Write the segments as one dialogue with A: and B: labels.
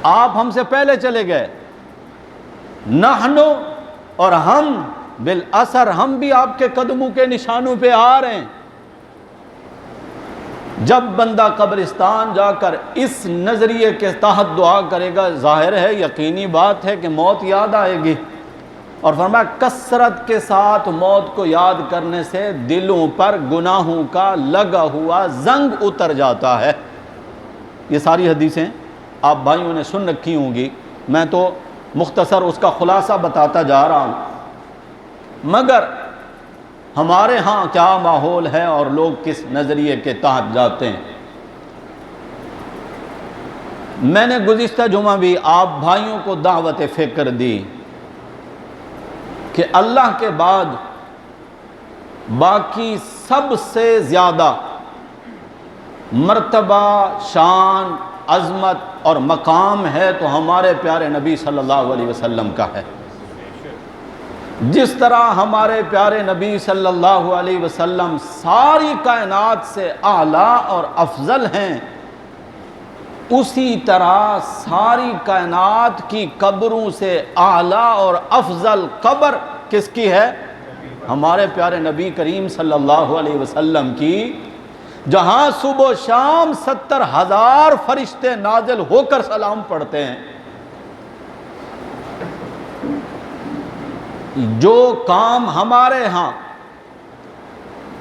A: آپ ہم سے پہلے چلے گئے، نحنو، اور ہم بالاثر، ہم بھی آپ کے قدموں کے نشانوں پہ آ رہے ہیں۔ جب بندہ قبرستان جا کر اس نظریے کے تحت دعا کرے گا، ظاہر ہے، یقینی بات ہے کہ موت یاد آئے گی، اور فرمایا کثرت کے ساتھ موت کو یاد کرنے سے دلوں پر گناہوں کا لگا ہوا زنگ اتر جاتا ہے۔ یہ ساری حدیثیں آپ بھائیوں نے سن رکھی ہوں گی، میں تو مختصر اس کا خلاصہ بتاتا جا رہا ہوں، مگر ہمارے ہاں کیا ماحول ہے اور لوگ کس نظریے کے تحت جاتے ہیں۔ میں نے گزشتہ جمعہ بھی آپ بھائیوں کو دعوت فکر دی کہ اللہ کے بعد باقی سب سے زیادہ مرتبہ، شان، عظمت اور مقام ہے تو ہمارے پیارے نبی صلی اللہ علیہ وسلم کا ہے۔ جس طرح ہمارے پیارے نبی صلی اللہ علیہ وسلم ساری کائنات سے اعلیٰ اور افضل ہیں، اسی طرح ساری کائنات کی قبروں سے اعلیٰ اور افضل قبر کس کی ہے؟ ہمارے پیارے نبی کریم صلی اللہ علیہ وسلم کی، جہاں صبح و شام 70,000 فرشتے نازل ہو کر سلام پڑھتے ہیں۔ جو کام ہمارے ہاں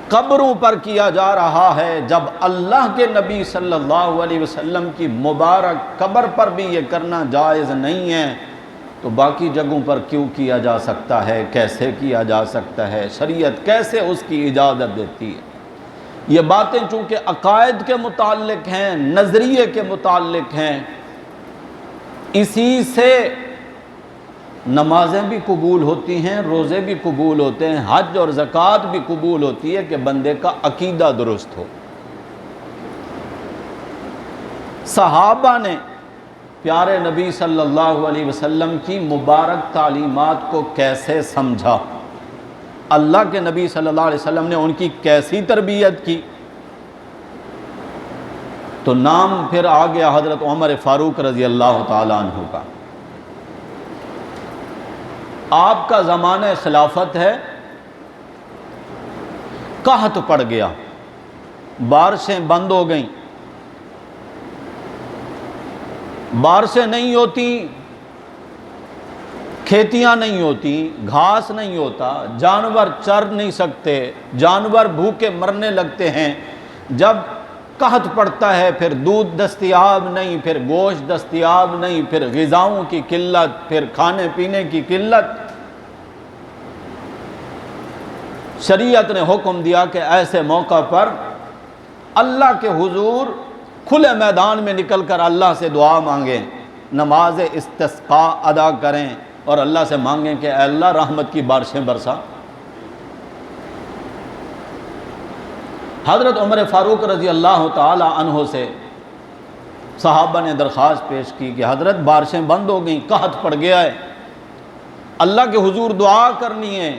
A: قبروں پر کیا جا رہا ہے، جب اللہ کے نبی صلی اللہ علیہ وسلم کی مبارک قبر پر بھی یہ کرنا جائز نہیں ہے، تو باقی جگہوں پر کیوں کیا جا سکتا ہے؟ کیسے کیا جا سکتا ہے؟ شریعت کیسے اس کی اجازت دیتی ہے؟ یہ باتیں چونکہ عقائد کے متعلق ہیں، نظریے کے متعلق ہیں، اسی سے نمازیں بھی قبول ہوتی ہیں، روزے بھی قبول ہوتے ہیں، حج اور زکوٰۃ بھی قبول ہوتی ہے کہ بندے کا عقیدہ درست ہو۔ صحابہ نے پیارے نبی صلی اللہ علیہ وسلم کی مبارک تعلیمات کو کیسے سمجھا، اللہ کے نبی صلی اللہ علیہ وسلم نے ان کی کیسی تربیت کی، تو نام پھر آ گیا حضرت عمر فاروق رضی اللہ تعالیٰ عنہ کا۔ آپ کا زمانہ خلافت ہے، قحط پڑ گیا، بارشیں بند ہو گئیں، بارشیں نہیں ہوتی، کھیتیاں نہیں ہوتی، گھاس نہیں ہوتا، جانور چر نہیں سکتے، جانور بھوکے مرنے لگتے ہیں۔ جب قحط پڑتا ہے پھر دودھ دستیاب نہیں، پھر گوشت دستیاب نہیں، پھر غذاؤں کی قلت، پھر کھانے پینے کی قلت۔ شریعت نے حکم دیا کہ ایسے موقع پر اللہ کے حضور کھلے میدان میں نکل کر اللہ سے دعا مانگیں، نماز استسقاء ادا کریں اور اللہ سے مانگیں کہ اے اللہ رحمت کی بارشیں برسا۔ حضرت عمر فاروق رضی اللہ تعالی عنہ سے صحابہ نے درخواست پیش کی کہ حضرت بارشیں بند ہو گئیں، قحط پڑ گیا ہے، اللہ کے حضور دعا کرنی ہے۔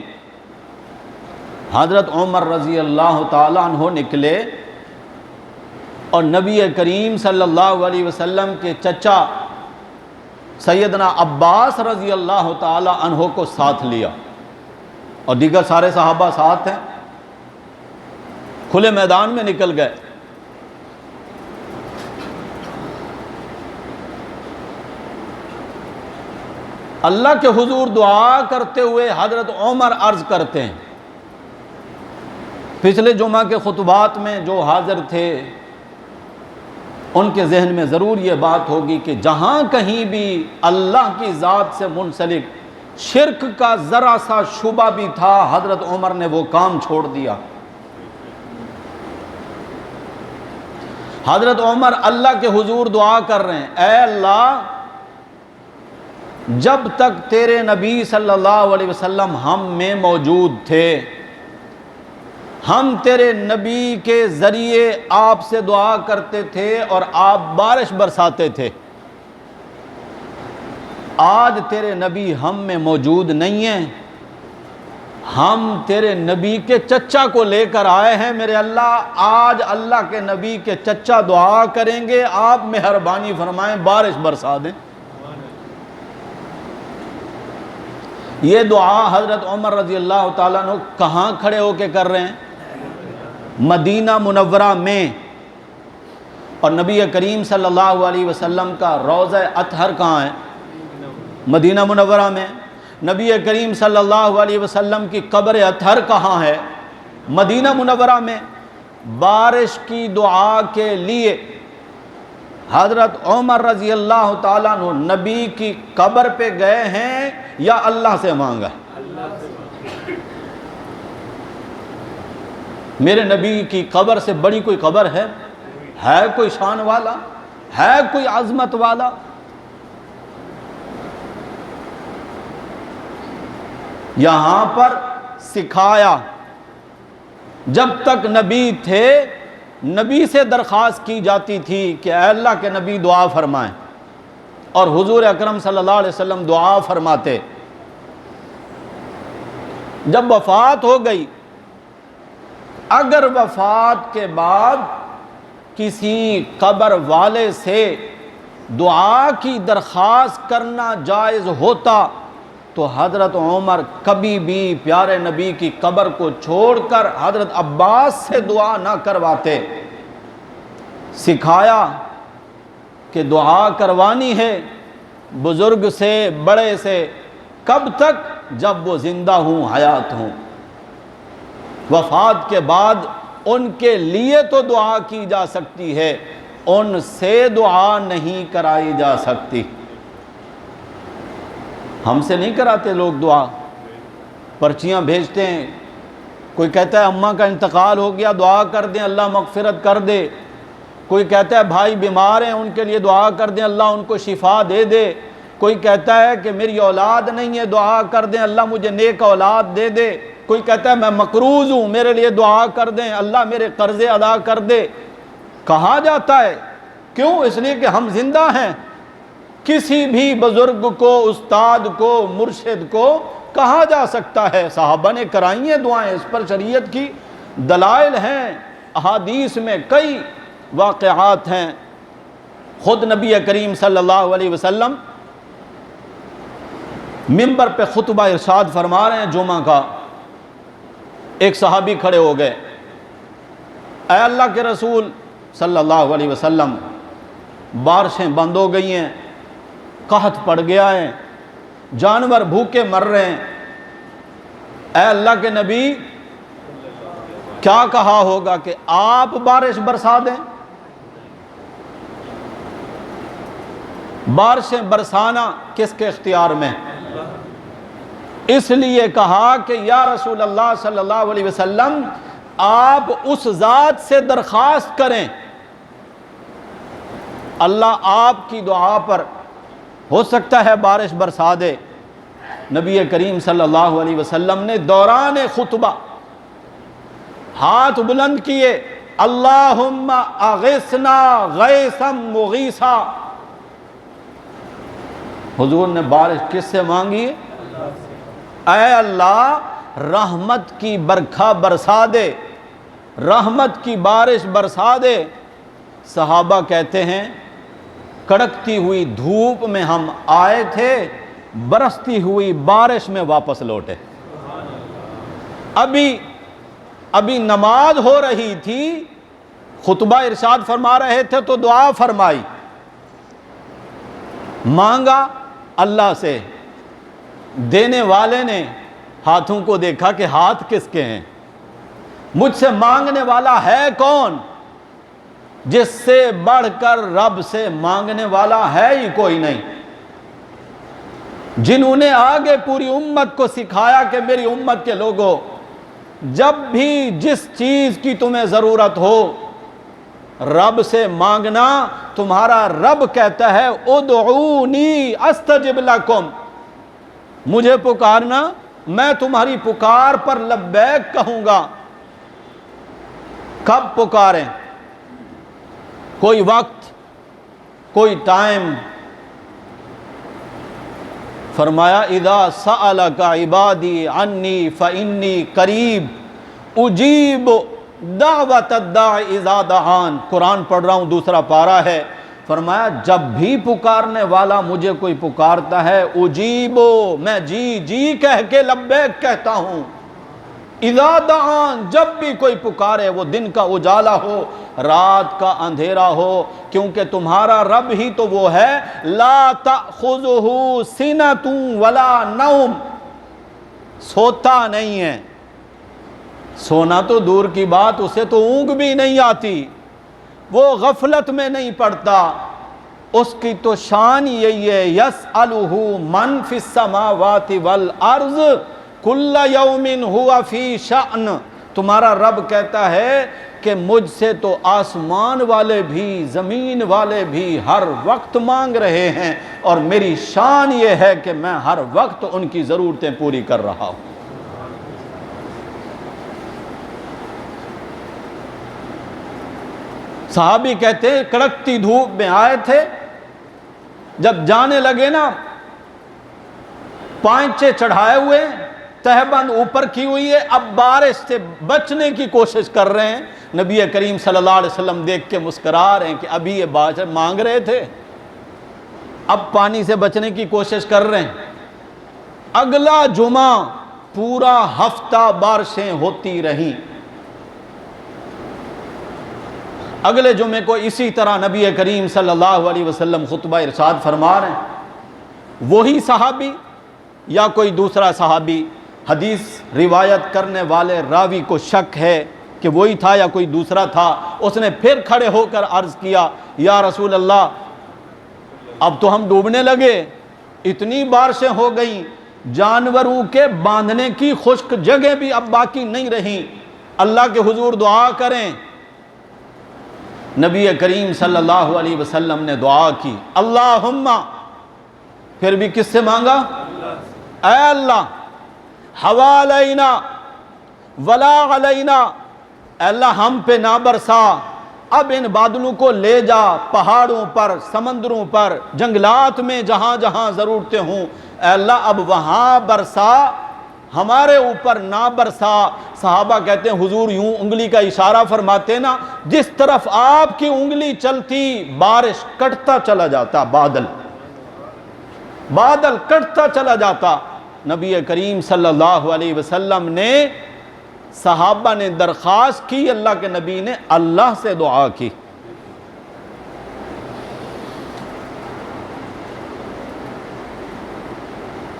A: حضرت عمر رضی اللہ تعالی عنہ نکلے اور نبی کریم صلی اللہ علیہ وسلم کے چچا سیدنا عباس رضی اللہ تعالی عنہ کو ساتھ لیا، اور دیگر سارے صحابہ ساتھ ہیں، کھلے میدان میں نکل گئے۔ اللہ کے حضور دعا کرتے ہوئے حضرت عمر عرض کرتے ہیں، پچھلے جمعہ کے خطبات میں جو حاضر تھے ان کے ذہن میں ضرور یہ بات ہوگی کہ جہاں کہیں بھی اللہ کی ذات سے منسلک شرک کا ذرا سا شبہ بھی تھا، حضرت عمر نے وہ کام چھوڑ دیا۔ حضرت عمر اللہ کے حضور دعا کر رہے ہیں، اے اللہ جب تک تیرے نبی صلی اللہ علیہ وسلم ہم میں موجود تھے، ہم تیرے نبی کے ذریعے آپ سے دعا کرتے تھے اور آپ بارش برساتے تھے، آج تیرے نبی ہم میں موجود نہیں ہیں، ہم تیرے نبی کے چچا کو لے کر آئے ہیں، میرے اللہ آج اللہ کے نبی کے چچا دعا کریں گے، آپ مہربانی فرمائیں بارش برسا دیں۔ یہ دعا حضرت عمر رضی اللہ تعالیٰ عنہ کہاں کھڑے ہو کے کر رہے ہیں؟ مدینہ منورہ میں. اور نبی کریم صلی اللہ علیہ وسلم کا روضہ اطہر کہاں ہے؟ مدینہ منورہ میں. نبی کریم صلی اللہ علیہ وسلم کی قبر اطہر کہاں ہے؟ مدینہ منورہ میں. بارش کی دعا کے لیے حضرت عمر رضی اللہ تعالیٰ عنہ نبی کی قبر پہ گئے ہیں یا اللہ سے مانگا؟ میرے نبی کی قبر سے بڑی کوئی قبر ہے کوئی شان والا؟ ہے کوئی عظمت والا؟ یہاں پر سکھایا جب تک نبی تھے نبی سے درخواست کی جاتی تھی کہ اے اللہ کے نبی دعا فرمائیں، اور حضور اکرم صلی اللہ علیہ وسلم دعا فرماتے. جب وفات ہو گئی، اگر وفات کے بعد کسی قبر والے سے دعا کی درخواست کرنا جائز ہوتا تو حضرت عمر کبھی بھی پیارے نبی کی قبر کو چھوڑ کر حضرت عباس سے دعا نہ کرواتے. سکھایا کہ دعا کروانی ہے بزرگ سے، بڑے سے. کب تک؟ جب وہ زندہ ہوں، حیات ہوں. وفات کے بعد ان کے لیے تو دعا کی جا سکتی ہے، ان سے دعا نہیں کرائی جا سکتی. ہم سے نہیں کراتے لوگ دعا، پرچیاں بھیجتے ہیں. کوئی کہتا ہے اماں کا انتقال ہو گیا، دعا کر دیں اللہ مغفرت کر دے. کوئی کہتا ہے بھائی بیمار ہیں ان کے لیے دعا کر دیں اللہ ان کو شفا دے دے. کوئی کہتا ہے کہ میری اولاد نہیں ہے، دعا کر دیں اللہ مجھے نیک اولاد دے دے. کوئی کہتا ہے میں مقروض ہوں، میرے لیے دعا کر دیں اللہ میرے قرضے ادا کر دے. کہا جاتا ہے کیوں؟ اس لیے کہ ہم زندہ ہیں. کسی بھی بزرگ کو، استاد کو، مرشد کو کہا جا سکتا ہے. صحابہ نے کرائی ہیں دعائیں، اس پر شریعت کی دلائل ہیں، احادیث میں کئی واقعات ہیں. خود نبی کریم صلی اللہ علیہ وسلم منبر پہ خطبہ ارشاد فرما رہے ہیں جمعہ کا. ایک صحابی کھڑے ہو گئے، اے اللہ کے رسول صلی اللہ علیہ وسلم بارشیں بند ہو گئی ہیں، قحط پڑ گیا ہے، جانور بھوکے مر رہے ہیں. اے اللہ کے نبی کیا کہا ہوگا کہ آپ بارش برسا دیں؟ بارشیں برسانا کس کے اختیار میں؟ اس لیے کہا کہ یا رسول اللہ صلی اللہ علیہ وسلم آپ اس ذات سے درخواست کریں، اللہ آپ کی دعا پر ہو سکتا ہے بارش برسا دے. نبی کریم صلی اللہ علیہ وسلم نے دوران خطبہ ہاتھ بلند کیے، اللہم اغثنا غیثا مغیثا. حضور نے بارش کس سے مانگی؟ اے اللہ رحمت کی برکھا برسا دے، رحمت کی بارش برسا دے. صحابہ کہتے ہیں کڑکتی ہوئی دھوپ میں ہم آئے تھے، برستی ہوئی بارش میں واپس لوٹے. ابھی نماز ہو رہی تھی، خطبہ ارشاد فرما رہے تھے تو دعا فرمائی، مانگا اللہ سے. دینے والے نے ہاتھوں کو دیکھا کہ ہاتھ کس کے ہیں، مجھ سے مانگنے والا ہے کون؟ جس سے بڑھ کر رب سے مانگنے والا ہے ہی کوئی نہیں. جنہوں نے آگے پوری امت کو سکھایا کہ میری امت کے لوگوں جب بھی جس چیز کی تمہیں ضرورت ہو رب سے مانگنا. تمہارا رب کہتا ہے ادعونی استجب لکم، مجھے پکارنا میں تمہاری پکار پر لبیک کہوں گا. کب پکاریں؟ کوئی وقت، کوئی ٹائم. فرمایا اذا سألک عبادی عنی فانی قریب اجیب دعوت الداع اذا دعان. قرآن پڑھ رہا ہوں، دوسرا پارہ ہے. فرمایا جب بھی پکارنے والا مجھے کوئی پکارتا ہے اجیبو، میں جی جی کہہ کے لبیک کہتا ہوں، اذا دعان، جب بھی کوئی پکارے، وہ دن کا اجالا ہو رات کا اندھیرا ہو، کیونکہ تمہارا رب ہی تو وہ ہے لا تأخذہ سنۃ ولا نوم، سوتا نہیں ہے، سونا تو دور کی بات، اسے تو اونگ بھی نہیں آتی، وہ غفلت میں نہیں پڑتا، اس کی تو شان یہی ہے یسألہ من فی السماوات والارض کل یوم ہوا فی شأن، تمہارا رب کہتا ہے کہ مجھ سے تو آسمان والے بھی زمین والے بھی ہر وقت مانگ رہے ہیں، اور میری شان یہ ہے کہ میں ہر وقت ان کی ضرورتیں پوری کر رہا ہوں۔ صحابی کہتے ہیں کڑکتی دھوپ میں آئے تھے، جب جانے لگے نا پائنچے چڑھائے ہوئے، تہبند اوپر کی ہوئی ہے، اب بارش سے بچنے کی کوشش کر رہے ہیں، نبی کریم صلی اللہ علیہ وسلم دیکھ کے مسکرا رہے ہیں کہ ابھی یہ بارش مانگ رہے تھے، اب پانی سے بچنے کی کوشش کر رہے ہیں۔ اگلا جمعہ پورا ہفتہ بارشیں ہوتی رہیں، اگلے جمعے کو اسی طرح نبی کریم صلی اللہ علیہ وسلم خطبہ ارشاد فرما رہے ہیں۔ وہی صحابی یا کوئی دوسرا صحابی، حدیث روایت کرنے والے راوی کو شک ہے کہ وہی تھا یا کوئی دوسرا تھا، اس نے پھر کھڑے ہو کر عرض کیا یا رسول اللہ اب تو ہم ڈوبنے لگے، اتنی بارشیں ہو گئیں، جانوروں کے باندھنے کی خشک جگہ بھی اب باقی نہیں رہیں، اللہ کے حضور دعا کریں۔ نبی کریم صلی اللہ علیہ وسلم نے دعا کی، اللہم، پھر بھی کس سے مانگا؟ اے اللہ، حوالینا ولا علینا، اے اللہ ہم پہ نہ برسا، اب ان بادلوں کو لے جا پہاڑوں پر، سمندروں پر، جنگلات میں جہاں جہاں ضرورتیں ہوں، اے اللہ اب وہاں برسا، ہمارے اوپر نہ برسا۔ صحابہ کہتے ہیں حضور یوں انگلی کا اشارہ فرماتے نا، جس طرف آپ کی انگلی چلتی بارش کٹتا چلا جاتا، بادل کٹتا چلا جاتا۔ نبی کریم صلی اللہ علیہ وسلم نے، صحابہ نے درخواست کی، اللہ کے نبی نے اللہ سے دعا کی۔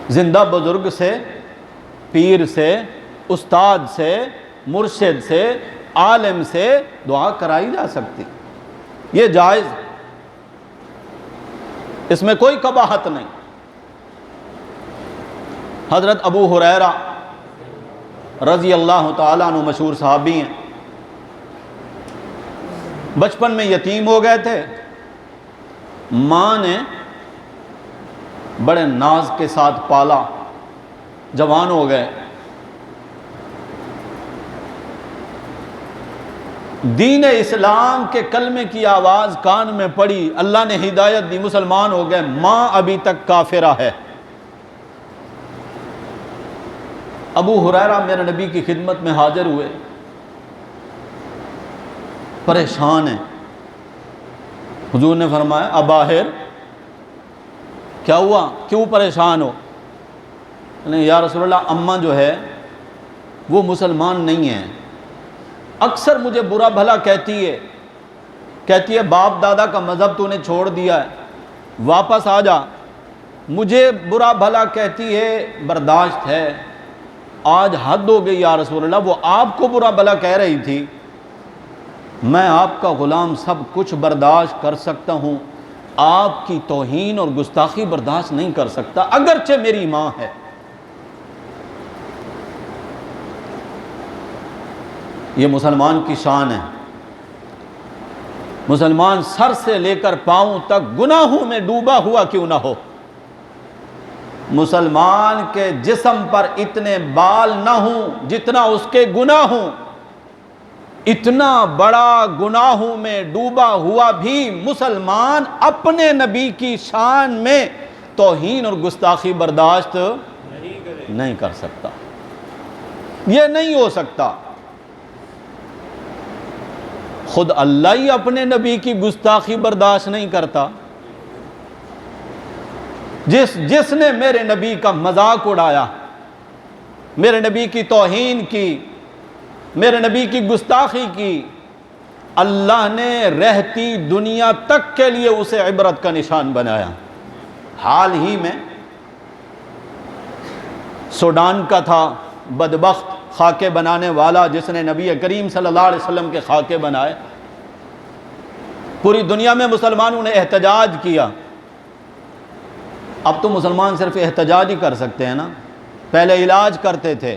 A: زندہ بزرگ سے، پیر سے، استاد سے، مرشد سے، عالم سے دعا کرائی جا سکتی، یہ جائز، اس میں کوئی قباحت نہیں۔ حضرت ابو ہریرہ رضی اللہ تعالیٰ عنہ مشہور صحابی ہیں، بچپن میں یتیم ہو گئے تھے، ماں نے بڑے ناز کے ساتھ پالا، جوان ہو گئے، دین اسلام کے کلمے کی آواز کان میں پڑی، اللہ نے ہدایت دی، مسلمان ہو گئے، ماں ابھی تک کافرہ ہے۔ ابو ہریرہ میرے نبی کی خدمت میں حاضر ہوئے، پریشان ہیں۔ حضور نے فرمایا اباہر کیا ہوا، کیوں پریشان ہو؟ یا رسول اللہ اماں جو ہے وہ مسلمان نہیں ہے، اکثر مجھے برا بھلا کہتی ہے باپ دادا کا مذہب تو نے چھوڑ دیا ہے، واپس آ جا، مجھے برا بھلا کہتی ہے، برداشت ہے، آج حد ہو گئی یا رسول اللہ، وہ آپ کو برا بھلا کہہ رہی تھی، میں آپ کا غلام سب کچھ برداشت کر سکتا ہوں، آپ کی توہین اور گستاخی برداشت نہیں کر سکتا، اگرچہ میری ماں ہے۔ یہ مسلمان کی شان ہے، مسلمان سر سے لے کر پاؤں تک گناہوں میں ڈوبا ہوا کیوں نہ ہو، مسلمان کے جسم پر اتنے بال نہ ہوں جتنا اس کے گناہ ہوں، اتنا بڑا گناہوں میں ڈوبا ہوا بھی مسلمان اپنے نبی کی شان میں توہین اور گستاخی برداشت نہیں کر سکتا، یہ نہیں ہو سکتا۔ خود اللہ ہی اپنے نبی کی گستاخی برداشت نہیں کرتا. جس نے میرے نبی کا مذاق اڑایا، میرے نبی کی توہین کی، میرے نبی کی گستاخی کی، اللہ نے رہتی دنیا تک کے لیے اسے عبرت کا نشان بنایا. حال ہی میں سوڈان کا تھا بدبخت خاکے بنانے والا، جس نے نبی کریم صلی اللہ علیہ وسلم کے خاکے بنائے. پوری دنیا میں مسلمانوں نے احتجاج کیا. اب تو مسلمان صرف احتجاج ہی کر سکتے ہیں نا، پہلے علاج کرتے تھے.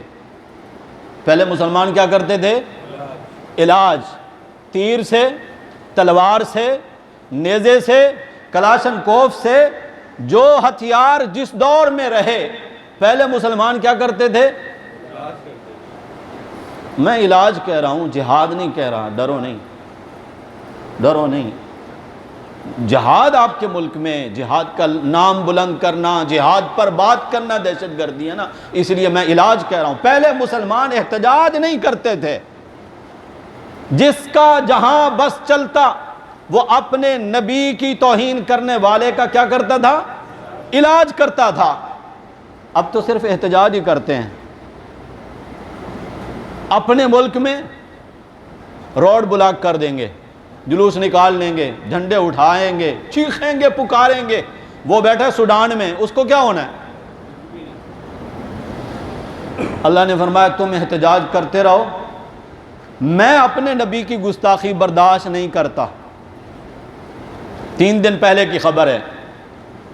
A: پہلے مسلمان کیا کرتے تھے؟ علاج، تیر سے، تلوار سے، نیزے سے، کلاشن کوف سے، جو ہتھیار جس دور میں رہے پہلے مسلمان کیا کرتے تھے؟ میں علاج کہہ رہا ہوں، جہاد نہیں کہہ رہا. ڈرو نہیں، ڈرو نہیں. جہاد آپ کے ملک میں، جہاد کا نام بلند کرنا، جہاد پر بات کرنا دہشت گردی ہے نا، اس لیے میں علاج کہہ رہا ہوں. پہلے مسلمان احتجاج نہیں کرتے تھے. جس کا جہاں بس چلتا وہ اپنے نبی کی توہین کرنے والے کا کیا کرتا تھا؟ علاج کرتا تھا. اب تو صرف احتجاج ہی کرتے ہیں. اپنے ملک میں روڈ بلاک کر دیں گے، جلوس نکال لیں گے، جھنڈے اٹھائیں گے، چیخیں گے، پکاریں گے. وہ بیٹھا سوڈان میں، اس کو کیا ہونا ہے؟ اللہ نے فرمایا تم احتجاج کرتے رہو، میں اپنے نبی کی گستاخی برداشت نہیں کرتا. 3 دن پہلے کی خبر ہے،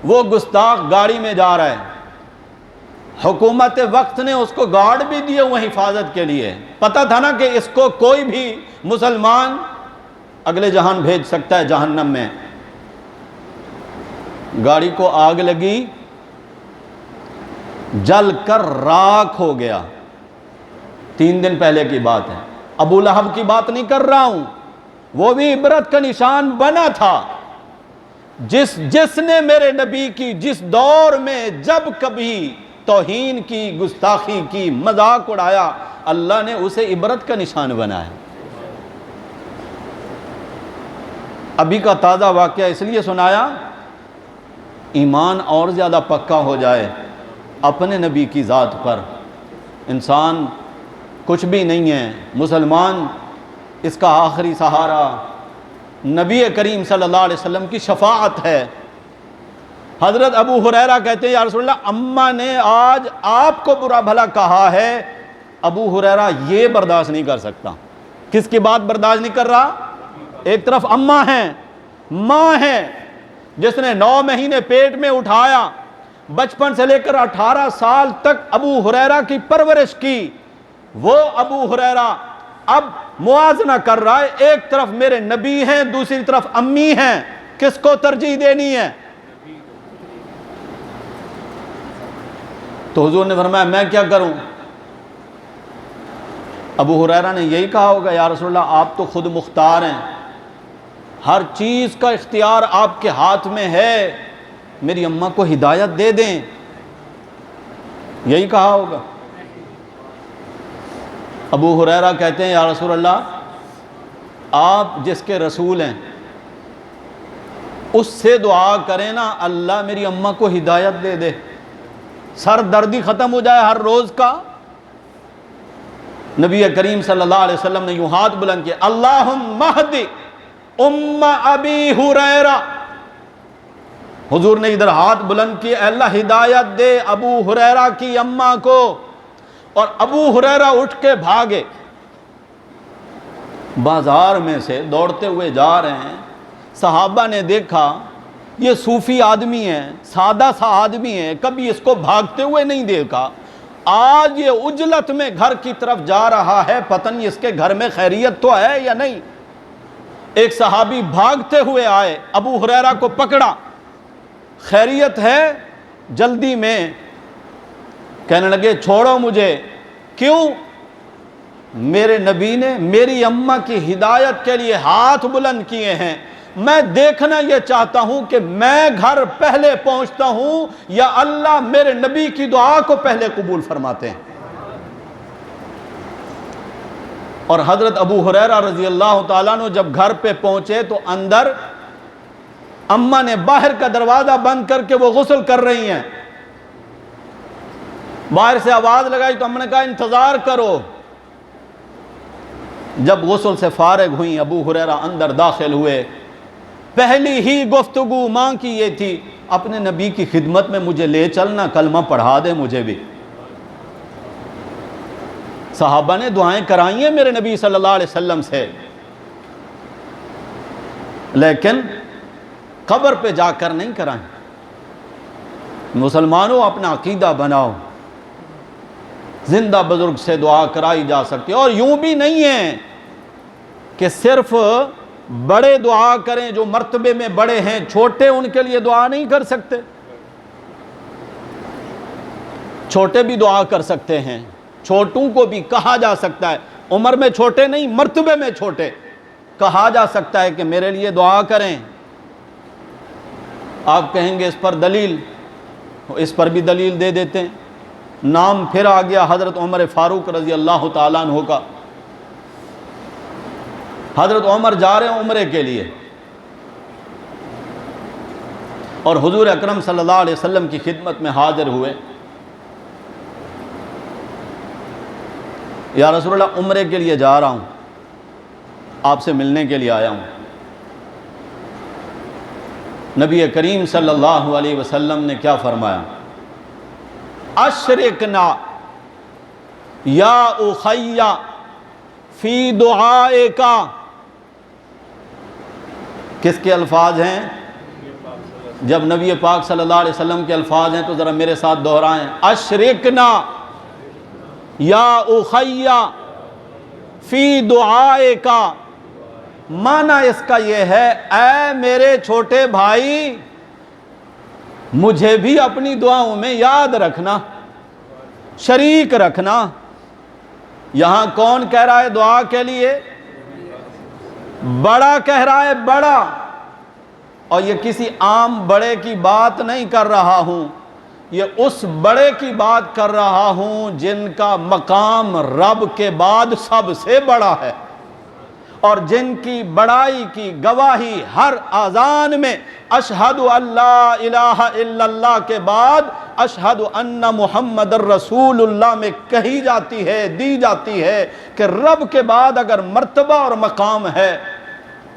A: وہ گستاخ گاڑی میں جا رہا ہے، حکومت وقت نے اس کو گارڈ بھی دیے وہ حفاظت کے لیے. پتہ تھا نا کہ اس کو کوئی بھی مسلمان اگلے جہان بھیج سکتا ہے، جہنم میں. گاڑی کو آگ لگی، جل کر راکھ ہو گیا. 3 دن پہلے کی بات ہے. ابو لہب کی بات نہیں کر رہا ہوں، وہ بھی عبرت کا نشان بنا تھا. جس نے میرے نبی کی جس دور میں جب کبھی توہین کی، گستاخی کی، مذاق اڑایا، اللہ نے اسے عبرت کا نشان بنایا. ابھی کا تازہ واقعہ اس لیے سنایا ایمان اور زیادہ پکا ہو جائے اپنے نبی کی ذات پر. انسان کچھ بھی نہیں ہے، مسلمان اس کا آخری سہارا نبی کریم صلی اللہ علیہ وسلم کی شفاعت ہے. حضرت ابو ہریرہ کہتے ہیں یا رسول اللہ، اماں نے آج آپ کو برا بھلا کہا ہے. ابو ہریرہ یہ برداشت نہیں کر سکتا. کس کی بات برداشت نہیں کر رہا؟ ایک طرف اماں ہیں، ماں ہیں، جس نے 9 مہینے پیٹ میں اٹھایا، بچپن سے لے کر 18 سال تک ابو ہریرہ کی پرورش کی. وہ ابو ہریرہ اب موازنہ کر رہا ہے، ایک طرف میرے نبی ہیں، دوسری طرف امی ہیں، کس کو ترجیح دینی ہے؟ تو حضور نے فرمایا میں کیا کروں؟ ابو ہریرہ نے یہی کہا ہوگا یا رسول اللہ آپ تو خود مختار ہیں، ہر چیز کا اختیار آپ کے ہاتھ میں ہے، میری اماں کو ہدایت دے دیں. یہی کہا ہوگا. ابو ہریرہ کہتے ہیں یا رسول اللہ آپ جس کے رسول ہیں اس سے دعا کریں نا، اللہ میری اماں کو ہدایت دے دے، سر دردی ختم ہو جائے ہر روز کا. نبی کریم صلی اللہ علیہ وسلم نے یوں ہاتھ بلند کیا، اللہم اہدی ام ابی ہریرہ. حضور نے ادھر ہاتھ بلند کیے، اے اللہ ہدایت دے ابو ہریرہ کی اماں کو. اور ابو ہریرہ اٹھ کے بھاگے، بازار میں سے دوڑتے ہوئے جا رہے ہیں. صحابہ نے دیکھا یہ صوفی آدمی ہے، سادہ سا آدمی ہے، کبھی اس کو بھاگتے ہوئے نہیں دیکھا. آج یہ عجلت میں گھر کی طرف جا رہا ہے، پتہ نہیں اس کے گھر میں خیریت تو ہے یا نہیں. ایک صحابی بھاگتے ہوئے آئے، ابو ہریرہ کو پکڑا، خیریت ہے؟ جلدی میں. کہنے لگے چھوڑو مجھے. کیوں؟ میرے نبی نے میری اماں کی ہدایت کے لیے ہاتھ بلند کیے ہیں، میں دیکھنا یہ چاہتا ہوں کہ میں گھر پہلے پہنچتا ہوں یا اللہ میرے نبی کی دعا کو پہلے قبول فرماتے ہیں. اور حضرت ابو ہریرہ رضی اللہ تعالیٰ عنہ جب گھر پہ پہنچے تو اندر اماں نے باہر کا دروازہ بند کر کے وہ غسل کر رہی ہیں. باہر سے آواز لگائی تو ہم نے کہا انتظار کرو. جب غسل سے فارغ ہوئیں ابو ہریرہ اندر داخل ہوئے. پہلی ہی گفتگو ماں کی یہ تھی اپنے نبی کی خدمت میں مجھے لے چلنا, کلمہ پڑھا دے مجھے بھی. صحابہ نے دعائیں کرائی ہیں میرے نبی صلی اللہ علیہ وسلم سے, لیکن قبر پہ جا کر نہیں کرائیں. مسلمانوں اپنا عقیدہ بناؤ, زندہ بزرگ سے دعا کرائی جا سکتی ہے. اور یوں بھی نہیں ہے کہ صرف بڑے دعا کریں جو مرتبے میں بڑے ہیں, چھوٹے ان کے لیے دعا نہیں کر سکتے. چھوٹے بھی دعا کر سکتے ہیں, چھوٹوں کو بھی کہا جا سکتا ہے, عمر میں چھوٹے نہیں مرتبے میں چھوٹے, کہا جا سکتا ہے کہ میرے لیے دعا کریں. آپ کہیں گے اس پر دلیل, اس پر بھی دلیل دے دیتے ہیں. نام پھر آ گیا حضرت عمر فاروق رضی اللہ تعالیٰ عنہ کا. حضرت عمر جا رہے ہیں عمرے کے لیے اور حضور اکرم صلی اللہ علیہ وسلم کی خدمت میں حاضر ہوئے. یا رسول اللہ عمرے کے لیے جا رہا ہوں, آپ سے ملنے کے لیے آیا ہوں. نبی کریم صلی اللہ علیہ وسلم نے کیا فرمایا؟ اشرکنا یا اخی فی دعائک. کس کے الفاظ ہیں؟ جب نبی پاک صلی اللہ علیہ وسلم کے الفاظ ہیں تو ذرا میرے ساتھ دہرائیں. اشرکنا یا اخی فی دعائک. معنی اس کا یہ ہے اے میرے چھوٹے بھائی مجھے بھی اپنی دعاؤں میں یاد رکھنا, شریک رکھنا. یہاں کون کہہ رہا ہے دعا کے لیے؟ بڑا کہہ رہا ہے, بڑا. اور یہ کسی عام بڑے کی بات نہیں کر رہا ہوں, یہ اس بڑے کی بات کر رہا ہوں جن کا مقام رب کے بعد سب سے بڑا ہے, اور جن کی بڑائی کی گواہی ہر اذان میں اشہد ان لا الہ الا اللہ کے بعد اشہد ان محمد الرسول اللہ میں کہی جاتی ہے, دی جاتی ہے کہ رب کے بعد اگر مرتبہ اور مقام ہے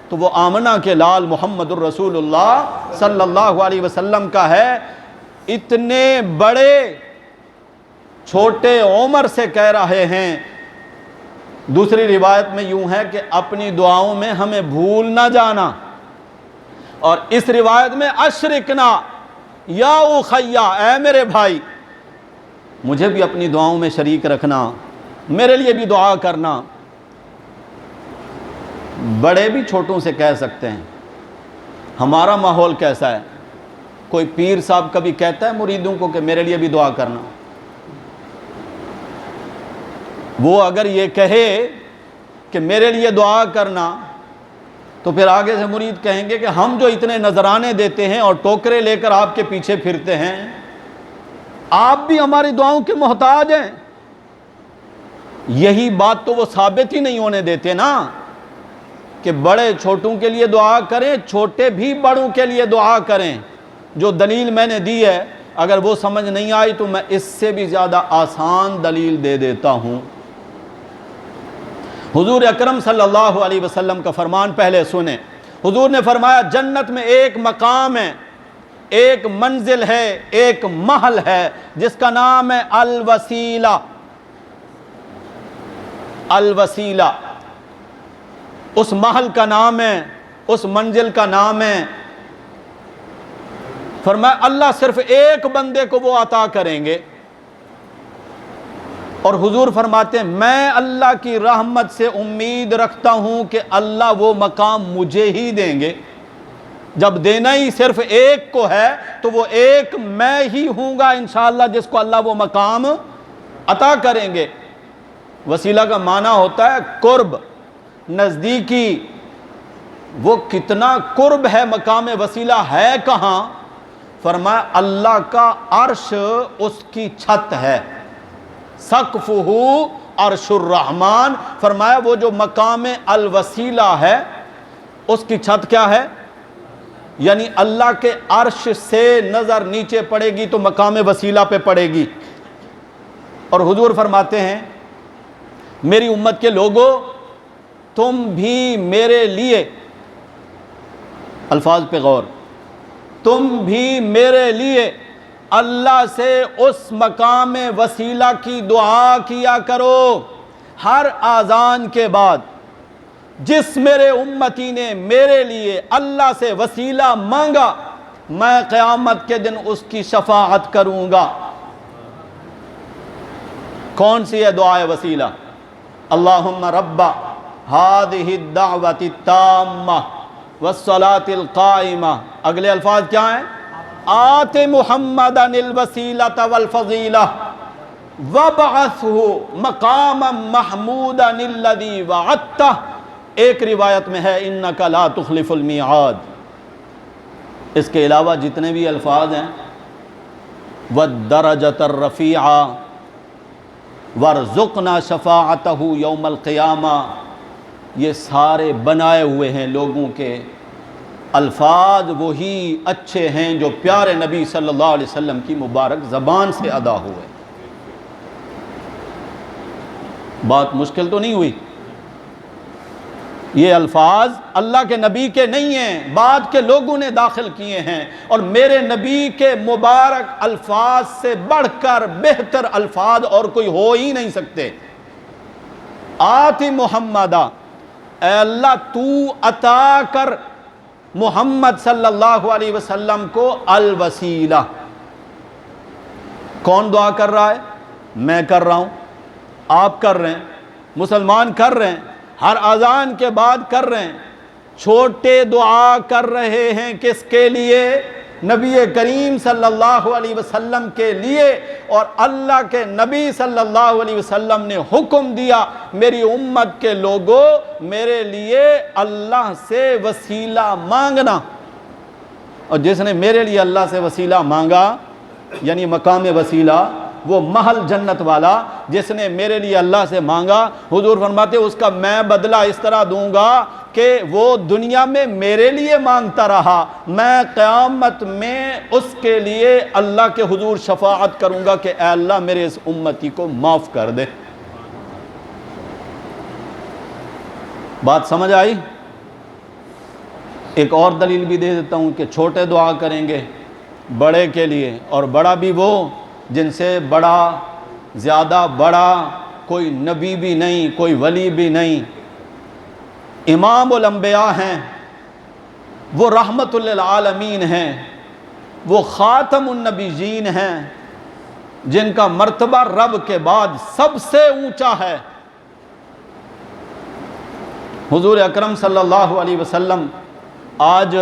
A: تو وہ آمنہ کے لال محمد الرسول اللہ صلی اللہ علیہ وسلم کا ہے. اتنے بڑے چھوٹے عمر سے کہہ رہے ہیں. دوسری روایت میں یوں ہے کہ اپنی دعاؤں میں ہمیں بھول نہ جانا. اور اس روایت میں اشرکنا یا اخی, اے میرے بھائی مجھے بھی اپنی دعاؤں میں شریک رکھنا, میرے لیے بھی دعا کرنا. بڑے بھی چھوٹوں سے کہہ سکتے ہیں. ہمارا ماحول کیسا ہے؟ کوئی پیر صاحب کبھی کہتا ہے مریدوں کو کہ میرے لیے بھی دعا کرنا؟ وہ اگر یہ کہے کہ میرے لیے دعا کرنا تو پھر آگے سے مرید کہیں گے کہ ہم جو اتنے نذرانے دیتے ہیں اور ٹوکرے لے کر آپ کے پیچھے پھرتے ہیں, آپ بھی ہماری دعاؤں کے محتاج ہیں. یہی بات تو وہ ثابت ہی نہیں ہونے دیتے نا کہ بڑے چھوٹوں کے لیے دعا کریں, چھوٹے بھی بڑوں کے لیے دعا کریں. جو دلیل میں نے دی ہے اگر وہ سمجھ نہیں آئی تو میں اس سے بھی زیادہ آسان دلیل دے دیتا ہوں. حضور اکرم صلی اللہ علیہ وسلم کا فرمان پہلے سنیں. حضور نے فرمایا جنت میں ایک مقام ہے, ایک منزل ہے, ایک محل ہے جس کا نام ہے الوسیلہ. الوسیلہ اس محل کا نام ہے, اس منزل کا نام ہے. فرمایا اللہ صرف ایک بندے کو وہ عطا کریں گے. اور حضور فرماتے ہیں میں اللہ کی رحمت سے امید رکھتا ہوں کہ اللہ وہ مقام مجھے ہی دیں گے. جب دینا ہی صرف ایک کو ہے تو وہ ایک میں ہی ہوں گا انشاءاللہ جس کو اللہ وہ مقام عطا کریں گے. وسیلہ کا معنی ہوتا ہے قرب, نزدیکی. وہ کتنا قرب ہے مقام وسیلہ ہے کہاں؟ فرمایا اللہ کا عرش اس کی چھت ہے. سقفہ عرش الرحمن، فرمایا وہ جو مقام الوسیلہ ہے اس کی چھت کیا ہے؟ یعنی اللہ کے عرش سے نظر نیچے پڑے گی تو مقام وسیلہ پہ پڑے گی۔ اور حضور فرماتے ہیں میری امت کے لوگوں تم بھی میرے لیے، الفاظ پہ غور، تم بھی میرے لیے اللہ سے اس مقام وسیلہ کی دعا کیا کرو ہر اذان کے بعد۔ جس میرے امتی نے میرے لیے اللہ سے وسیلہ مانگا میں قیامت کے دن اس کی شفاعت کروں گا۔ کون سی ہے دعائے وسیلہ؟ اللہم رب ہذہ الدعوۃ التامہ والصلاۃ القائمہ، اگلے الفاظ کیا ہیں؟ آت محمدا الوسیلۃ والفضیلہ وابعثہ مقاما محمودا الذی وعدتہ۔ ایک روایت میں ہے انک لا تخلف المیعاد۔ اس کے علاوہ جتنے بھی الفاظ ہیں والدرجۃ الرفیعہ وارزقنا شفاعتہ یوم القیامہ، یہ سارے بنائے ہوئے ہیں لوگوں کے الفاظ، وہی اچھے ہیں جو پیارے نبی صلی اللہ علیہ وسلم کی مبارک زبان سے ادا ہوئے۔ بات مشکل تو نہیں ہوئی؟ یہ الفاظ اللہ کے نبی کے نہیں ہیں، بعد کے لوگوں نے داخل کیے ہیں، اور میرے نبی کے مبارک الفاظ سے بڑھ کر بہتر الفاظ اور کوئی ہو ہی نہیں سکتے۔ آت محمدہ، اے اللہ تو عطا کر محمد صلی اللہ علیہ وسلم کو الوسیلہ۔ کون دعا کر رہا ہے؟ میں کر رہا ہوں، آپ کر رہے ہیں، مسلمان کر رہے ہیں، ہر اذان کے بعد کر رہے ہیں۔ چھوٹے دعا کر رہے ہیں کس کے لیے؟ نبی کریم صلی اللہ علیہ وسلم کے لیے، اور اللہ کے نبی صلی اللہ علیہ وسلم نے حکم دیا میری امت کے لوگوں میرے لیے اللہ سے وسیلہ مانگنا۔ اور جس نے میرے لیے اللہ سے وسیلہ مانگا یعنی مقام وسیلہ، وہ محل جنت والا جس نے میرے لیے اللہ سے مانگا، حضور فرماتے اس کا میں بدلہ اس طرح دوں گا کہ وہ دنیا میں میرے لیے مانگتا رہا، میں قیامت میں اس کے لیے اللہ کے حضور شفاعت کروں گا کہ اے اللہ میرے اس امتی کو معاف کر دے۔ بات سمجھ آئی؟ ایک اور دلیل بھی دے دیتا ہوں کہ چھوٹے دعا کریں گے بڑے کے لیے، اور بڑا بھی وہ جن سے بڑا، زیادہ بڑا کوئی نبی بھی نہیں، کوئی ولی بھی نہیں، امام الانبیاء ہیں، وہ رحمت للعالمین ہیں، وہ خاتم النبیین ہیں، جن کا مرتبہ رب کے بعد سب سے اونچا ہے۔ حضور اکرم صلی اللہ علیہ وسلم آج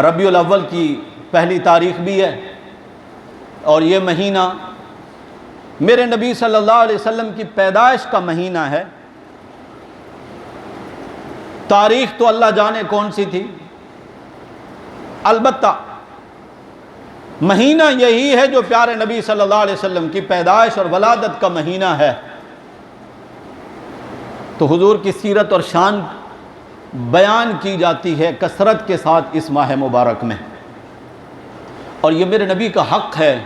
A: ربیع الاول کی پہلی تاریخ بھی ہے، اور یہ مہینہ میرے نبی صلی اللہ علیہ وسلم کی پیدائش کا مہینہ ہے۔ تاریخ تو اللہ جانے کون سی تھی، البتہ مہینہ یہی ہے جو پیارے نبی صلی اللہ علیہ وسلم کی پیدائش اور ولادت کا مہینہ ہے۔ تو حضور کی سیرت اور شان بیان کی جاتی ہے کثرت کے ساتھ اس ماہ مبارک میں، اور یہ میرے نبی کا حق ہے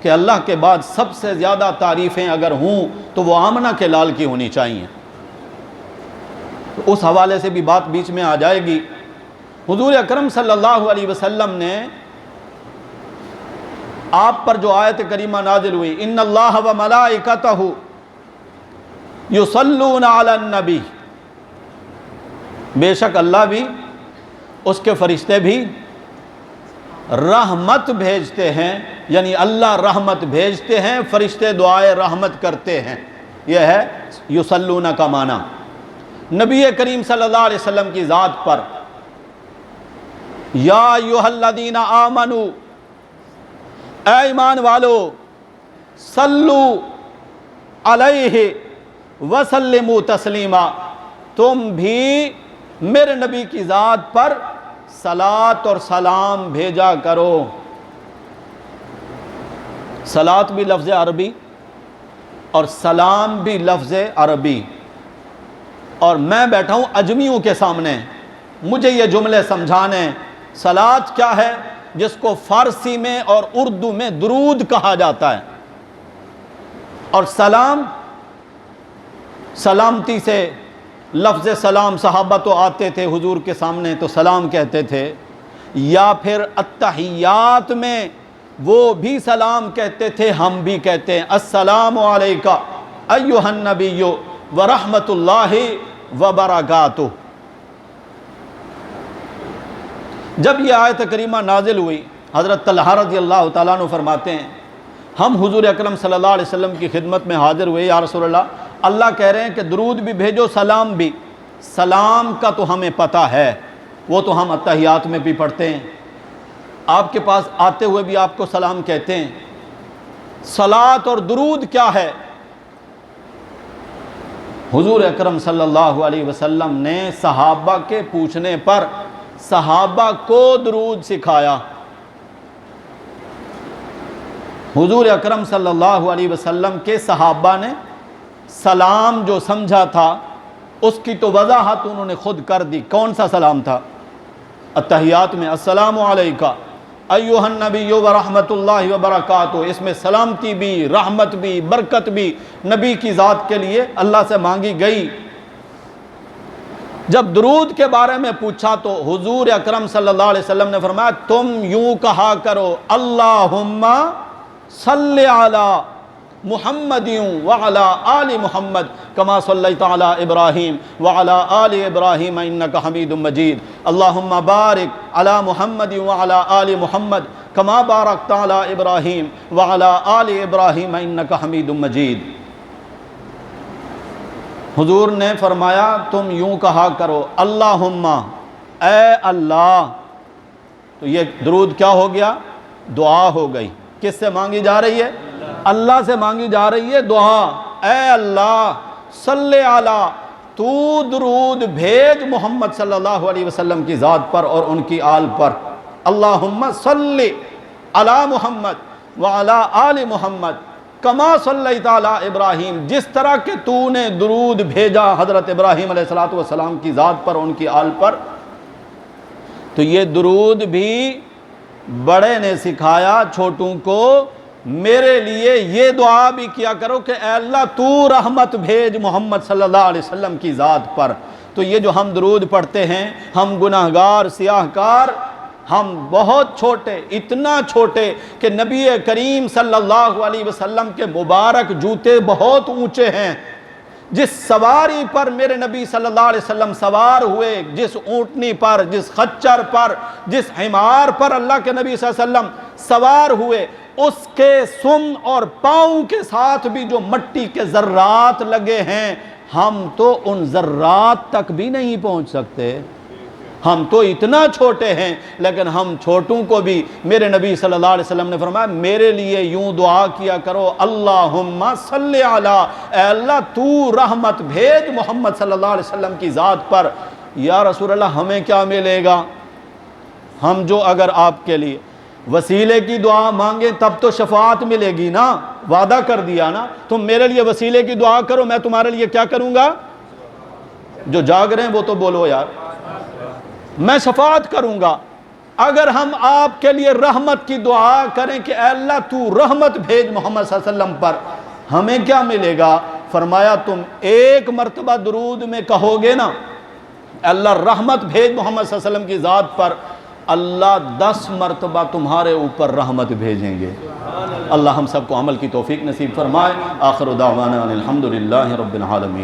A: کہ اللہ کے بعد سب سے زیادہ تعریفیں اگر ہوں تو وہ آمنہ کے لال کی ہونی چاہیے۔ اس حوالے سے بھی بات بیچ میں آ جائے گی۔ حضور اکرم صلی اللہ علیہ وسلم نے آپ پر جو آیت کریمہ نازل ہوئی، ان اللہ و ملائکتہ یصلون علی النبی، بے شک اللہ بھی اس کے فرشتے بھی رحمت بھیجتے ہیں، یعنی اللہ رحمت بھیجتے ہیں، فرشتے دعائے رحمت کرتے ہیں۔ یہ ہے یصلون کا معنی۔ نبی کریم صلی اللہ علیہ وسلم کی ذات پر یا ایھا الذین آمنوا، اے ایمان والو، صلو علیہ وسلموا تسلیما، تم بھی میرے نبی کی ذات پر صلاۃ اور سلام بھیجا کرو۔ صلاۃ بھی لفظ عربی، اور سلام بھی لفظ عربی، اور میں بیٹھا ہوں اجمیوں کے سامنے، مجھے یہ جملے سمجھانے صلاۃ کیا ہے، جس کو فارسی میں اور اردو میں درود کہا جاتا ہے، اور سلام، سلامتی سے لفظ سلام، صحابہ تو آتے تھے حضور کے سامنے تو سلام کہتے تھے، یا پھر التحیات میں وہ بھی سلام کہتے تھے، ہم بھی کہتے ہیں السلام علیکہ ایھا النبی ورحمۃ اللہ وبرکاتہ۔ جب یہ آیت کریمہ نازل ہوئی، حضرت طلحہ رضی اللہ تعالیٰ عنہ فرماتے ہیں ہم حضور اکرم صلی اللہ علیہ وسلم کی خدمت میں حاضر ہوئے، یا رسول اللہ کہہ رہے ہیں کہ درود بھی بھیجو، سلام بھی۔ سلام کا تو ہمیں پتہ ہے، وہ تو ہم التحیات میں بھی پڑھتے ہیں، آپ کے پاس آتے ہوئے بھی آپ کو سلام کہتے ہیں۔ صلاۃ اور درود کیا ہے؟ حضور اکرم صلی اللہ علیہ وسلم نے صحابہ کے پوچھنے پر صحابہ کو درود سکھایا۔ حضور اکرم صلی اللہ علیہ وسلم کے صحابہ نے سلام جو سمجھا تھا اس کی تو وضاحت انہوں نے خود کر دی۔ کون سا سلام تھا؟ التحیات میں السلام علیکہ ایھا النبی ورحمۃ اللہ وبرکاتہ، اس میں سلامتی بھی، رحمت بھی، برکت بھی نبی کی ذات کے لیے اللہ سے مانگی گئی۔ جب درود کے بارے میں پوچھا تو حضور اکرم صلی اللہ علیہ وسلم نے فرمایا تم یوں کہا کرو اللہم صلی علی محمد وعلی آل محمد کما صلیت علی ابراہیم وعلی آل ابراہیم انک حمید مجید، اللہم بارک علی محمد وعلی آل محمد کما بارکت علی ابراہیم وعلی آل ابراہیم انک حمید مجید۔ حضور نے فرمایا تم یوں کہا کرو اللہم، اے اللہ، تو یہ درود کیا ہو گیا؟ دعا ہو گئی۔ کس سے مانگی جا رہی ہے؟ اللہ سے مانگی جا رہی ہے دعا۔ اے اللہ صلی علی، تو درود بھیج محمد صلی اللہ علیہ وسلم کی ذات پر اور ان کی آل پر۔ اللہم صلی علی محمد وعلی آل محمد کما صلیت علی ابراہیم، جس طرح کہ تو نے درود بھیجا حضرت ابراہیم علیہ السلام کی ذات پر ان کی آل پر۔ تو یہ درود بھی بڑے نے سکھایا چھوٹوں کو، میرے لیے یہ دعا بھی کیا کرو کہ اے اللہ تو رحمت بھیج محمد صلی اللہ علیہ وسلم کی ذات پر۔ تو یہ جو ہم درود پڑھتے ہیں، ہم گناہگار، سیاہ کار، ہم بہت چھوٹے، اتنا چھوٹے کہ نبی کریم صلی اللہ علیہ وسلم کے مبارک جوتے بہت اونچے ہیں۔ جس سواری پر میرے نبی صلی اللہ علیہ وسلم سوار ہوئے، جس اونٹنی پر، جس خچر پر، جس حمار پر اللہ کے نبی صلی اللہ علیہ وسلم سوار ہوئے، اس کے سم اور پاؤں کے ساتھ بھی جو مٹی کے ذرات لگے ہیں، ہم تو ان ذرات تک بھی نہیں پہنچ سکتے۔ ہم تو اتنا چھوٹے ہیں، لیکن ہم چھوٹوں کو بھی میرے نبی صلی اللہ علیہ وسلم نے فرمایا میرے لیے یوں دعا کیا کرو اللہم صلی علی، اے اللہ تو رحمت بھیج محمد صلی اللہ علیہ وسلم کی ذات پر۔ یا رسول اللہ ہمیں کیا ملے گا؟ ہم جو اگر آپ کے لیے وسیلے کی دعا مانگیں تب تو شفاعت ملے گی نا، وعدہ کر دیا نا، تم میرے لیے وسیلے کی دعا کرو، میں تمہارے لیے کیا کروں گا؟ جو جاگ رہے ہیں وہ تو بولو یار، میں شفاعت کروں گا۔ اگر ہم آپ کے لیے رحمت کی دعا کریں کہ اے اللہ تو رحمت بھیج محمد صلی اللہ علیہ وسلم پر، ہمیں کیا ملے گا؟ فرمایا تم ایک مرتبہ درود میں کہو گے نا اللہ رحمت بھیج محمد صلی اللہ علیہ وسلم کی ذات پر، اللہ 10 مرتبہ تمہارے اوپر رحمت بھیجیں گے۔ اللہ ہم سب کو عمل کی توفیق نصیب فرمائے۔ آخر دعوانا الحمدللہ رب العالمین۔